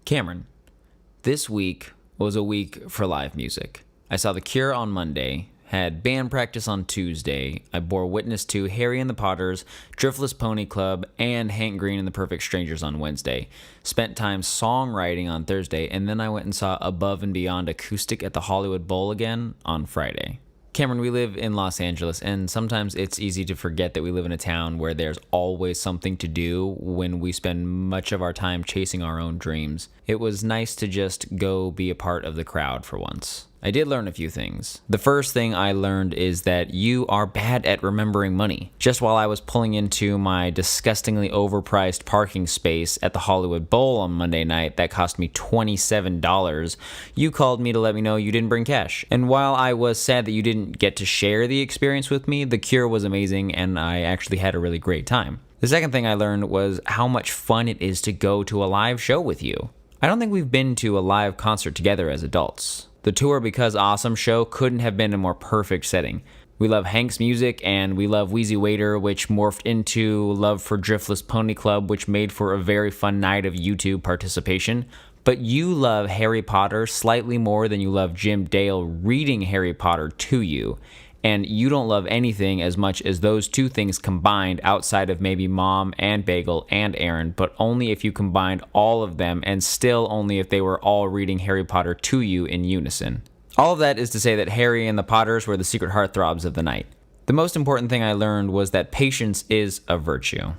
Cameron, this week was a week for live music. I saw The Cure on Monday, had band practice on Tuesday. I bore witness to Harry and the Potters, Driftless Pony Club, and Hank Green and the Perfect Strangers on Wednesday. Spent time songwriting on Thursday, and then I went and saw Above and Beyond Acoustic at the Hollywood Bowl again on Friday. Cameron, we live in Los Angeles, and sometimes it's easy to forget that we live in a town where there's always something to do when we spend much of our time chasing our own dreams. It was nice to just go be a part of the crowd for once. I did learn a few things. The first thing I learned is that you are bad at remembering money. Just while I was pulling into my disgustingly overpriced parking space at the Hollywood Bowl on Monday night that cost me $27, you called me to let me know you didn't bring cash. And while I was sad that you didn't get to share the experience with me, The Cure was amazing and I actually had a really great time. The second thing I learned was how much fun it is to go to a live show with you. I don't think we've been to a live concert together as adults. The Tour Because Awesome show couldn't have been a more perfect setting. We love Hank's music, and we love Wheezy Waiter, which morphed into love for Driftless Pony Club, which made for a very fun night of YouTube participation. But you love Harry Potter slightly more than you love Jim Dale reading Harry Potter to you. And you don't love anything as much as those two things combined outside of maybe Mom and Bagel and Aaron, but only if you combined all of them and still only if they were all reading Harry Potter to you in unison. All of that is to say that Harry and the Potters were the secret heartthrobs of the night. The most important thing I learned was that patience is a virtue.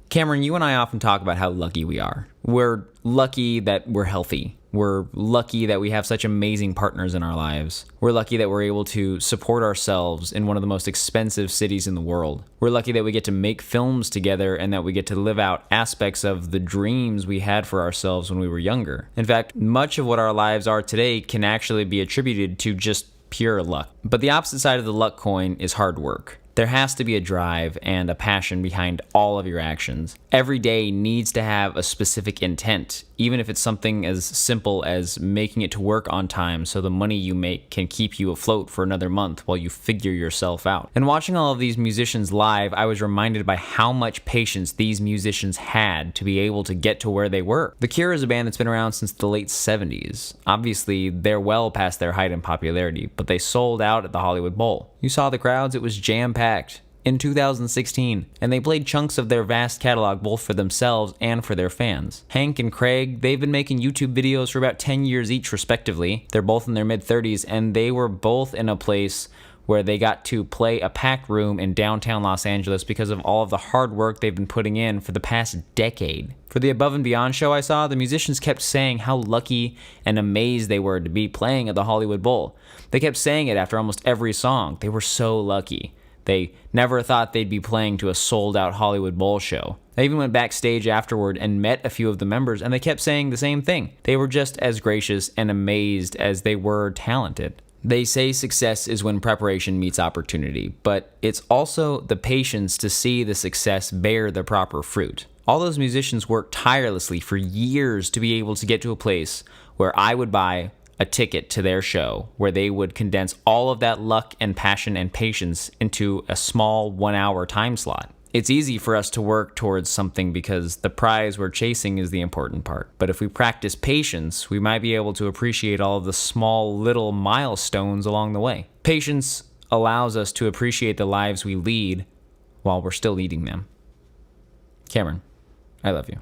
Cameron, you and I often talk about how lucky we are. We're lucky that we're healthy. We're lucky that we have such amazing partners in our lives. We're lucky that we're able to support ourselves in one of the most expensive cities in the world. We're lucky that we get to make films together and that we get to live out aspects of the dreams we had for ourselves when we were younger. In fact, much of what our lives are today can actually be attributed to just pure luck. But the opposite side of the luck coin is hard work. There has to be a drive and a passion behind all of your actions. Every day needs to have a specific intent, even if it's something as simple as making it to work on time so the money you make can keep you afloat for another month while you figure yourself out. And watching all of these musicians live, I was reminded by how much patience these musicians had to be able to get to where they were. The Cure is a band that's been around since the late 70s. Obviously, they're well past their height in popularity, but they sold out at the Hollywood Bowl. You saw the crowds, it was jam-packed. In 2016, and they played chunks of their vast catalog both for themselves and for their fans. Hank and Craig, they've been making YouTube videos for about 10 years each respectively. They're both in their mid-30s, and they were both in a place where they got to play a packed room in downtown Los Angeles because of all of the hard work they've been putting in for the past decade. For the Above and Beyond show I saw, the musicians kept saying how lucky and amazed they were to be playing at the Hollywood Bowl. They kept saying it after almost every song. They were so lucky. They never thought they'd be playing to a sold-out Hollywood Bowl show. They even went backstage afterward and met a few of the members, and they kept saying the same thing. They were just as gracious and amazed as they were talented. They say success is when preparation meets opportunity, but it's also the patience to see the success bear the proper fruit. All those musicians worked tirelessly for years to be able to get to a place where I would buy a ticket to their show, where they would condense all of that luck and passion and patience into a small 1-hour time slot. It's easy for us to work towards something because the prize we're chasing is the important part. But if we practice patience, we might be able to appreciate all of the small little milestones along the way. Patience allows us to appreciate the lives we lead while we're still leading them. Cameron, I love you.